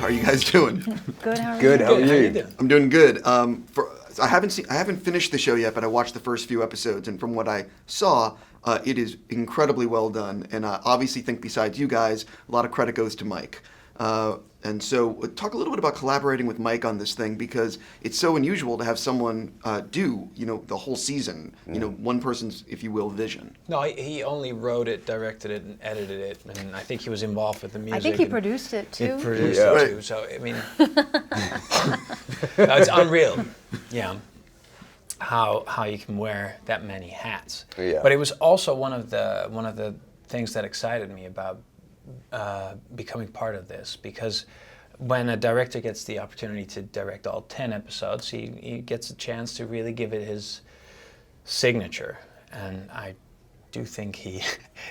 How are you guys doing? Good. How are you? Good. How are you? I'm doing good. I haven't finished the show yet, but I watched the first few episodes, and from what I saw, it is incredibly well done. And I obviously think, besides you guys, a lot of credit goes to Mike. And so, talk a little bit about collaborating with Mike on this thing, because it's so unusual to have someone do, the whole season. One person's, if you will, vision. No, he only wrote it, directed it, and edited it, and I think he was involved with the music. I think he produced it too. He produced it too. So I mean, it's unreal. Yeah, how you can wear that many hats. Yeah. But it was also one of the things that excited me about becoming part of this, because when a director gets the opportunity to direct all 10 episodes, he gets a chance to really give it his signature, and I do think he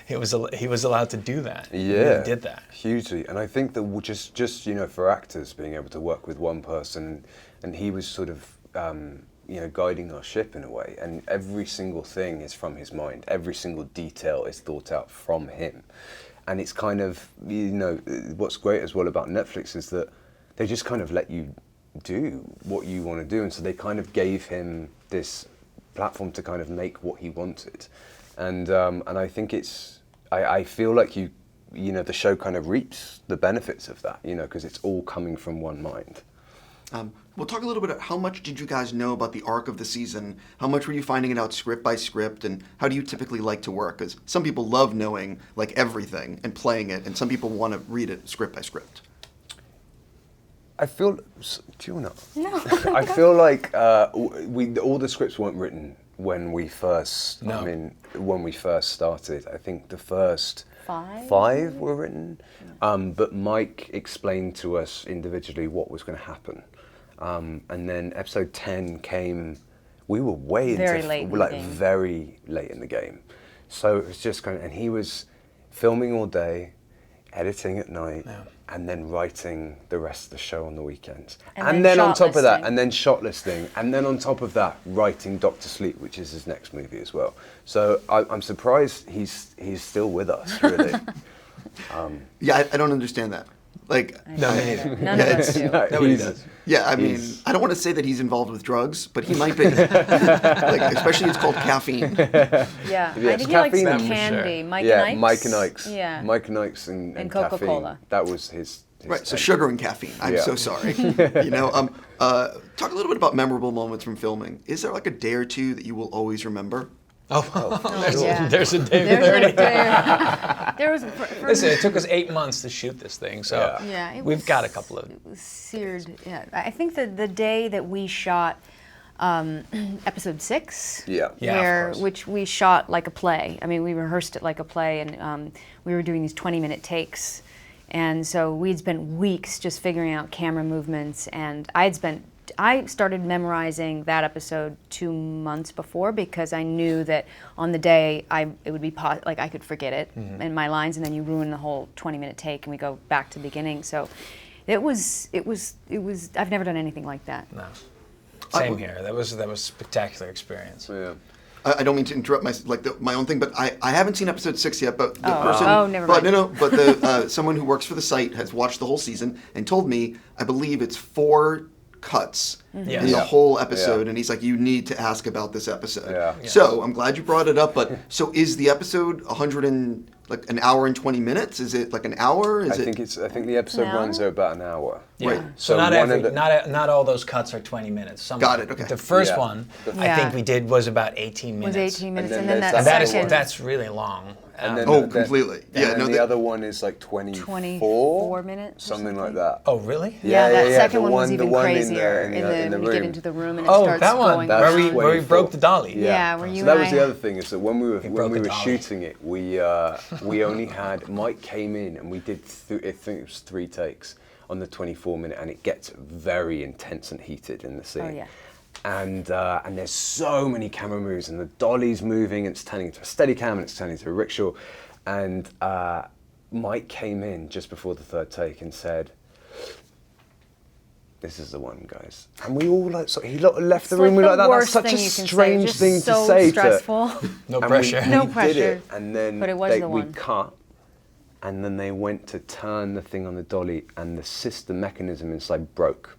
was allowed to do that. Yeah, he really did that hugely. And I think that just for actors being able to work with one person, and he was sort of guiding our ship in a way, and every single thing is from his mind, every single detail is thought out from him. And it's kind of, what's great as well about Netflix is that they just kind of let you do what you want to do. And so they kind of gave him this platform to kind of make what he wanted. And I think I feel like the show kind of reaps the benefits of that, because it's all coming from one mind. We'll talk a little bit about how much did you guys know about the arc of the season? How much were you finding it out script by script? And how do you typically like to work? Because some people love knowing like everything and playing it, and some people want to read it script by script. I feel, do you want to? No. I feel like all the scripts weren't written when we first, when we first started. I think the first five were written, but Mike explained to us individually what was going to happen. And then episode 10 came, we were very late in the game. So it was just kind of, and he was filming all day, editing at night, and then writing the rest of the show on the weekends. And then on top of that, and then shot listing, and then on top of that, writing Dr. Sleep, which is his next movie as well. So I'm surprised he's still with us, really. Yeah, I don't understand that. None of us do. Nobody does. Yeah, I mean, I don't want to say that he's involved with drugs, but he might be. Especially it's called caffeine. Yeah, I think he likes candy. Sure. Mike and Ike's. Mike and Ike's. Yeah. Mike and Ike's and Coca-Cola. Caffeine. That was his Right, so sugar and caffeine. I'm so sorry. Talk a little bit about memorable moments from filming. Is there like a day or two that you will always remember? There's a day. There was. Listen, it took us 8 months to shoot this thing, so we've got a couple of. It was seared. Yeah, I think the day that we shot episode 6. Which we shot like a play. I mean, we rehearsed it like a play, and we were doing these 20-minute takes, and so we'd spent weeks just figuring out camera movements, and I started memorizing that episode 2 months before, because I knew that on the day it would be I could forget it and my lines, and then you ruin the whole 20-minute take and we go back to the beginning. So it was I've never done anything like that. No. Same here. That was a spectacular experience. Yeah. I don't mean to interrupt my own thing, but I haven't seen episode 6 yet. But the person, never mind. But someone who works for the site has watched the whole season and told me, I believe it's 4 cuts in the whole episode, and he's like, you need to ask about this episode. So I'm glad you brought it up. But so is the episode an hour and 20 minutes? Is it like an hour? I think the episode runs are about an hour. Yeah. Right. So not all those cuts are 20 minutes. Got it. Okay. The first one I think we did was about 18 minutes. Was 18 minutes, and then then that second. That's really long. And then completely. The other one is like 24 minutes, something like that. Oh, really? Yeah, that second one was even crazier. When you get into the room and it starts that one, going. where we broke the dolly. Yeah, where you. So that was the other thing, is that when we were shooting it, we only had Mike came in and we did I think it was 3 takes on the 24-minute, and it gets very intense and heated in the scene. Oh yeah. And there's so many camera moves, and the dolly's moving, and it's turning into a steady cam, and it's turning into a rickshaw. And Mike came in just before the 3rd take and said, "This is the one, guys." And we all he left the room. We like that. That's such a strange thing to say. So stressful. No pressure. No pressure. Did it, and then but it was the we one. cut, and then they went to turn the thing on the dolly, and the system mechanism inside broke.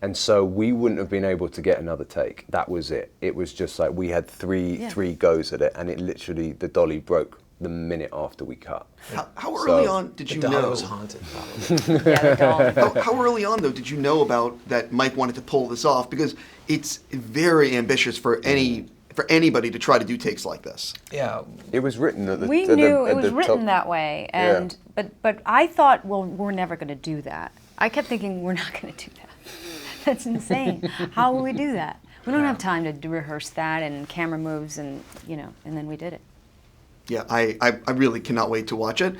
And so we wouldn't have been able to get another take. That was it. It was just like we had three goes at it, and it literally, the dolly broke the minute after we cut. How early on did you know? The doll was haunted, probably. Yeah, the doll. How early on, though, did you know about that Mike wanted to pull this off? Because it's very ambitious for anybody to try to do takes like this. Yeah. It was written at the We knew it was written that way, and but I thought, well, we're never going to do that. I kept thinking, we're not going to do that. That's insane. How will we do that? We don't have time to rehearse that and camera moves, and and then we did it. Yeah, I really cannot wait to watch it.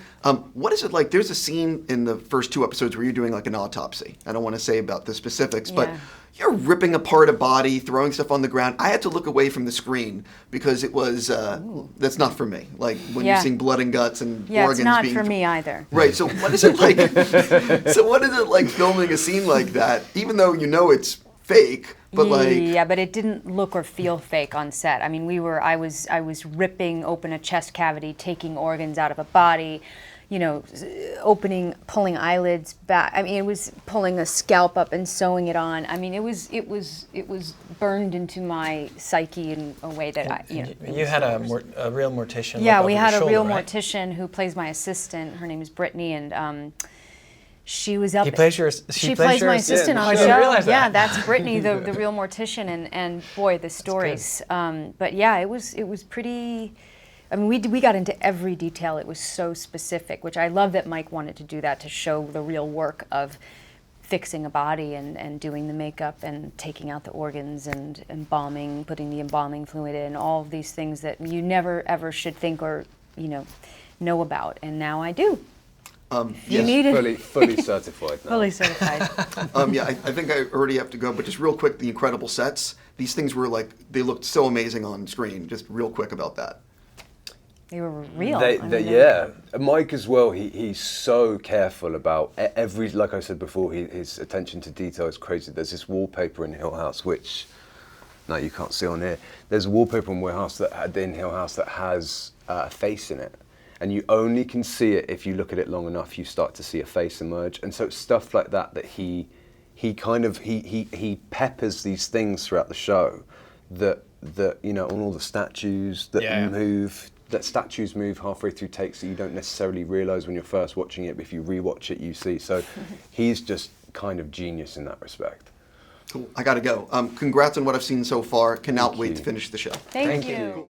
What is it like? There's a scene in the first 2 episodes where you're doing like an autopsy. I don't want to say about the specifics, but you're ripping apart a body, throwing stuff on the ground. I had to look away from the screen because it was, that's not for me. Like when you're seeing blood and guts and organs it's not being... for me either. Right, so what is it like, filming a scene like that, even though you know it's fake, but Yeah, but it didn't look or feel fake on set. I mean, I was ripping open a chest cavity, taking organs out of a body, pulling eyelids back. I mean, it was pulling a scalp up and sewing it on. I mean, it was burned into my psyche in a way that You had a real mortician. Yeah, look we over had your a shoulder, real right? mortician who plays my assistant. Her name is Brittany, and she was up. She plays my assistant on the show. Realize that. Yeah, that's Brittany, the real mortician, and boy, the stories. But yeah, it was pretty. I mean, we got into every detail. It was so specific, which I love that Mike wanted to do that, to show the real work of fixing a body and doing the makeup and taking out the organs and embalming, putting the embalming fluid in, all of these things that you never ever should think or know about, and now I do. Fully certified now. Fully certified. I think I already have to go, but just real quick, the incredible sets. These things were they looked so amazing on screen. Just real quick about that. They were real. Mike as well, he's so careful about every, like I said before, his attention to detail is crazy. There's this wallpaper in Hill House, which, no, you can't see on here. There's a wallpaper in Hill House that has a face in it. And you only can see it if you look at it long enough, you start to see a face emerge. And so it's stuff like that he peppers these things throughout the show that on all the statues that statues move halfway through takes that you don't necessarily realize when you're first watching it, but if you rewatch it, you see. So he's just kind of genius in that respect. Cool. I got to go. Congrats on what I've seen so far. Cannot wait to finish the show. Thank you.